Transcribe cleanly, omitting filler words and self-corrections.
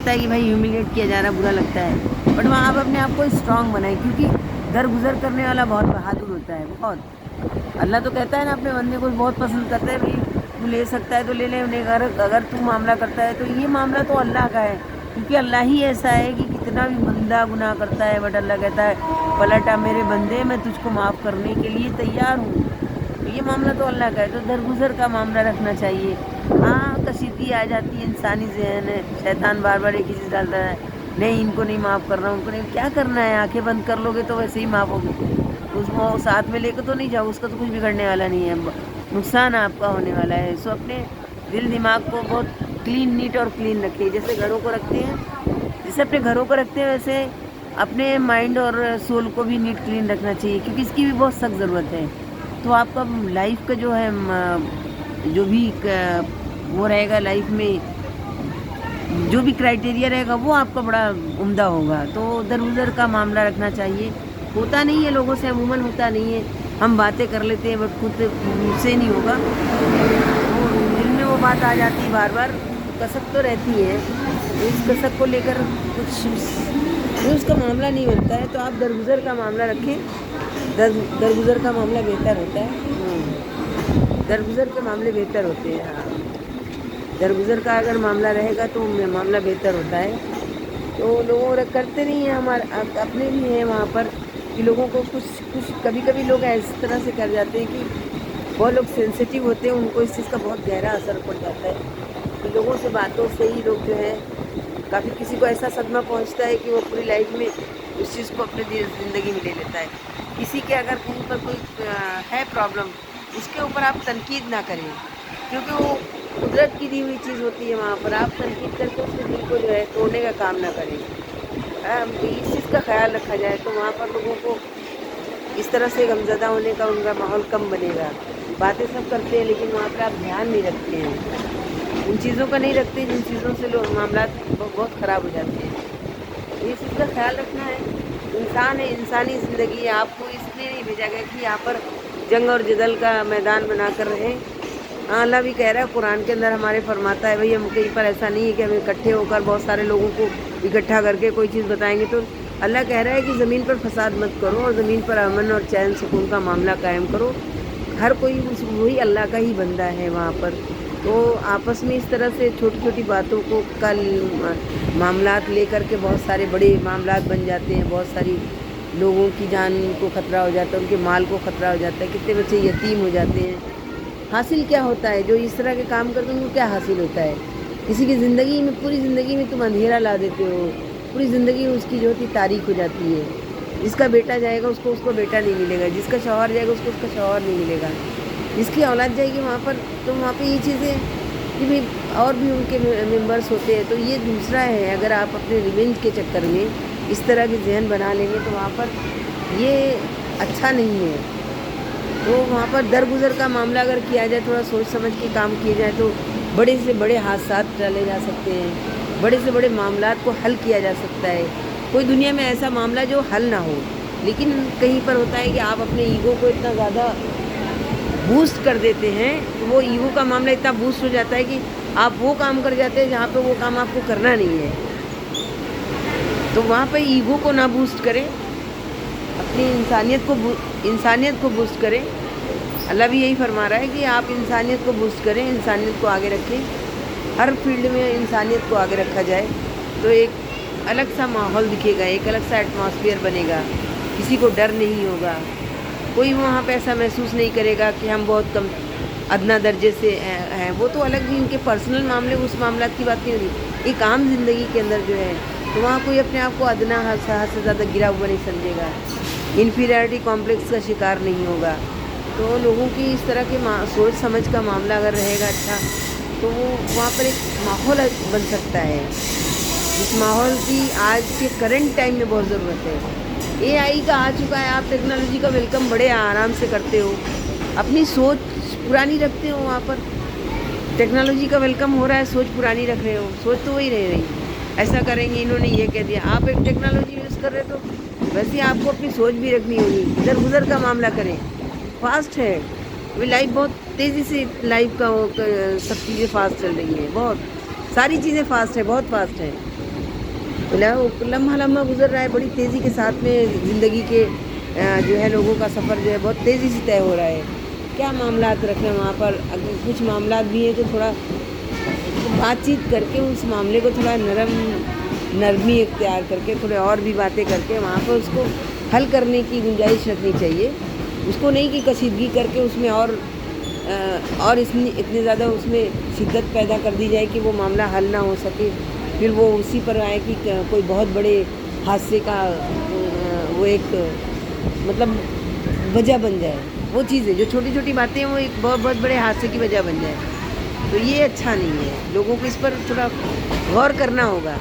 लगता है कि भाई ह्यूमिलेट किया जा रहा, बुरा लगता है, बट वहाँ आप अपने आप को स्ट्रांग बनाएं, क्योंकि दरगुजर करने वाला बहुत बहादुर होता है, बहुत। अल्लाह तो कहता है ना अपने बंदे को बहुत पसंद करता है, भाई तू ले सकता है तो ले ले, अगर अगर तू मामला करता है तो ये मामला तो अल्लाह का है, क्योंकि अल्लाह ही ऐसा है कि कितना भी बंदा गुनाह करता है बट अल्लाह कहता है पलटा मेरे बंदे, मैं तुझको माफ़ करने के लिए तैयार हूँ। तो ये मामला तो अल्लाह का है, तो दरगुजर का मामला रखना चाहिए। हाँ, कशीदगी आ जाती है, इंसानी ज़हन है, शैतान बार बार एक ही चीज़ डालता है, नहीं इनको नहीं माफ़ करना, उनको नहीं, क्या करना है, आंखें बंद कर लोगे तो वैसे ही माफ़ होगी, उसको साथ में लेकर तो नहीं जाओ, उसका तो कुछ बिगड़ने वाला नहीं है, नुकसान आपका होने वाला है। सो अपने दिल दिमाग को बहुत क्लीन, नीट और क्लीन रखिए, जैसे घरों को रखते हैं, जैसे अपने घरों को रखते हैं वैसे अपने माइंड और सोल को भी नीट क्लीन रखना चाहिए, क्योंकि इसकी भी बहुत सख्त ज़रूरत है। तो आपका लाइफ का जो है जो भी वो रहेगा लाइफ में, जो भी क्राइटेरिया रहेगा वो आपका बड़ा उम्दा होगा। तो दरगुजर का मामला रखना चाहिए। होता नहीं है लोगों से, अमूमन होता नहीं है, हम बातें कर लेते हैं बट खुद से नहीं होगा, तो दिल में वो बात आ जाती है बार बार, कसक तो रहती है, तो इस कसक को लेकर कुछ जो उसका मामला नहीं बनता है, तो आप दरगुजर का मामला रखें। दरगुजर का मामला बेहतर होता है, दरगुजर के मामले बेहतर होते हैं। हाँ, दरगुजर का अगर मामला रहेगा तो मामला बेहतर होता है। तो लोगों करते नहीं हैं, हमारे अपने भी हैं वहाँ पर कि लोगों को कुछ कभी कभी लोग इस तरह से कर जाते हैं कि बहुत लोग सेंसिटिव होते हैं, उनको इस चीज़ का बहुत गहरा असर पड़ जाता है कि लोगों से बातों से ही लोग जो है काफ़ी, किसी को ऐसा सदमा पहुंचता है कि वो पूरी लाइफ में उस चीज़ को अपने ज़िंदगी में ले लेता है। किसी के अगर कहीं पर कोई है प्रॉब्लम, उसके ऊपर आप तनकीद ना करें, क्योंकि वो कुदरत की दी हुई चीज़ होती है, वहाँ पर आप तनकीद करके उसके दिल को जो है तोड़ने का काम ना करें। इस चीज़ का ख्याल रखा जाए तो वहाँ पर लोगों को इस तरह से गमज़दा होने का उनका माहौल कम बनेगा। बातें सब करते हैं लेकिन वहाँ पर आप ध्यान नहीं रखते हैं, उन चीज़ों का नहीं रखते जिन चीज़ों से लोग मामला बहुत ख़राब हो जाते हैं। तो इस चीज़ का ख्याल रखना है। इंसान है, इंसानी ज़िंदगी है, आपको इसलिए नहीं भेजा गया कि यहाँ पर जंग और जदल का मैदान बना कर रहें। हाँ, अल्लाह भी कह रहा है कुरान के अंदर हमारे, फरमाता है भाई हम कहीं पर ऐसा नहीं है कि हम इकट्ठे होकर बहुत सारे लोगों को इकट्ठा करके कोई चीज़ बताएंगे। तो अल्लाह कह रहा है कि ज़मीन पर फसाद मत करो और ज़मीन पर अमन और चैन सुकून का मामला कायम करो। हर कोई वही अल्लाह का ही बंदा है वहाँ पर। तो आपस में इस तरह से छोटी छोटी बातों को कल मामलात लेकर के बहुत सारे बड़े मामलात बन जाते हैं, बहुत सारी लोगों की जान को ख़तरा हो जाता है, उनके माल को ख़तरा हो जाता है, कितने बच्चे यतीम हो जाते हैं। हासिल क्या होता है, जो इस तरह के काम करते हैं उनको क्या हासिल होता है? किसी की ज़िंदगी में, पूरी ज़िंदगी में तुम अंधेरा ला देते हो, पूरी ज़िंदगी में उसकी जो होती तारीख हो जाती है। जिसका बेटा जाएगा उसको उसको बेटा नहीं मिलेगा, जिसका शौहर जाएगा उसको उसका शौहर नहीं मिलेगा, जिसकी औलाद जाएगी वहाँ पर, तो वहाँ पे ये चीज़ें कि भाई और भी उनके मेंबर्स होते हैं। तो ये दूसरा है, अगर आप अपने रिवेंज के चक्कर में इस तरह के जहन बना लेंगे तो वहाँ पर ये अच्छा नहीं है। तो वहाँ पर दरगुजर का मामला अगर किया जाए, थोड़ा सोच समझ के काम किए जाए, तो बड़े से बड़े हादसा टाले जा सकते हैं, बड़े से बड़े मामलात को हल किया जा सकता है। कोई दुनिया में ऐसा मामला जो हल ना हो, लेकिन कहीं पर होता है कि आप अपने ईगो को इतना ज़्यादा बूस्ट कर देते हैं, तो वो ईगो का मामला इतना बूस्ट हो जाता है कि आप वो काम कर जाते हैं जहाँ पे वो काम आपको करना नहीं है। तो वहाँ पर ईगो को ना बूस्ट करें, अपनी इंसानियत को बूस्ट करें। अल्लाह भी यही फरमा रहा है कि आप इंसानियत को बूस्ट करें, इंसानियत को आगे रखें। हर फील्ड में इंसानियत को आगे रखा जाए तो एक अलग सा माहौल दिखेगा, एक अलग सा एटमॉस्फेयर बनेगा, किसी को डर नहीं होगा, कोई वहाँ पे ऐसा महसूस नहीं करेगा कि हम बहुत कम अदना दर्जे से हैं। वो तो अलग ही इनके पर्सनल मामले, उस मामला की बात नहीं होती। एक आम ज़िंदगी के अंदर जो है, तो वहाँ कोई अपने आप को अदना हद से ज़्यादा गिरा हुआ नहीं समझेगा, इन्फीरियरिटी कॉम्प्लेक्स का शिकार नहीं होगा। तो लोगों की इस तरह के सोच समझ का मामला अगर रहेगा अच्छा, तो वो वहाँ पर एक माहौल बन सकता है, जिस माहौल की आज के करंट टाइम में बहुत ज़रूरत है। एआई का आ चुका है, आप टेक्नोलॉजी का वेलकम बड़े आराम से करते हो, अपनी सोच पुरानी रखते हो। वहाँ पर टेक्नोलॉजी का वेलकम हो रहा है, सोच पुरानी रख रहे हो, सोच तो वही रह रही, ऐसा करेंगे, इन्होंने ये कह दिया। आप एक टेक्नोलॉजी यूज़ कर रहे तो वैसे ही आपको अपनी सोच भी रखनी होगी। इधर उधर का मामला करें, फास्ट है अभी लाइफ, बहुत तेज़ी से लाइफ का सब चीज़ें फास्ट चल रही हैं, बहुत सारी चीज़ें फास्ट है, बहुत फास्ट है। बोला वो लम्हा लम्हा गुजर रहा है, बड़ी तेज़ी के साथ में ज़िंदगी के जो है लोगों का सफ़र जो है बहुत तेज़ी से तय हो रहा है। क्या मामलात रखना वहाँ पर, अगर कुछ मामलात भी हैं तो थोड़ा बातचीत करके उस मामले को थोड़ा नरमी इख्तियार करके थोड़े और भी बातें करके वहाँ पर उसको हल करने की गुंजाइश रखनी चाहिए। उसको नहीं कि कशीदगी करके उसमें और इतनी ज़्यादा उसमें शिद्दत पैदा कर दी जाए कि वो मामला हल ना हो सके, फिर वो उसी पर आए कि कोई बहुत बड़े हादसे का वो एक मतलब वजह बन जाए। वो चीज़ें जो छोटी छोटी बातें हैं वो एक बहुत बहुत बड़े हादसे की वजह बन जाए, तो ये अच्छा नहीं है। लोगों को इस पर थोड़ा गौर करना होगा।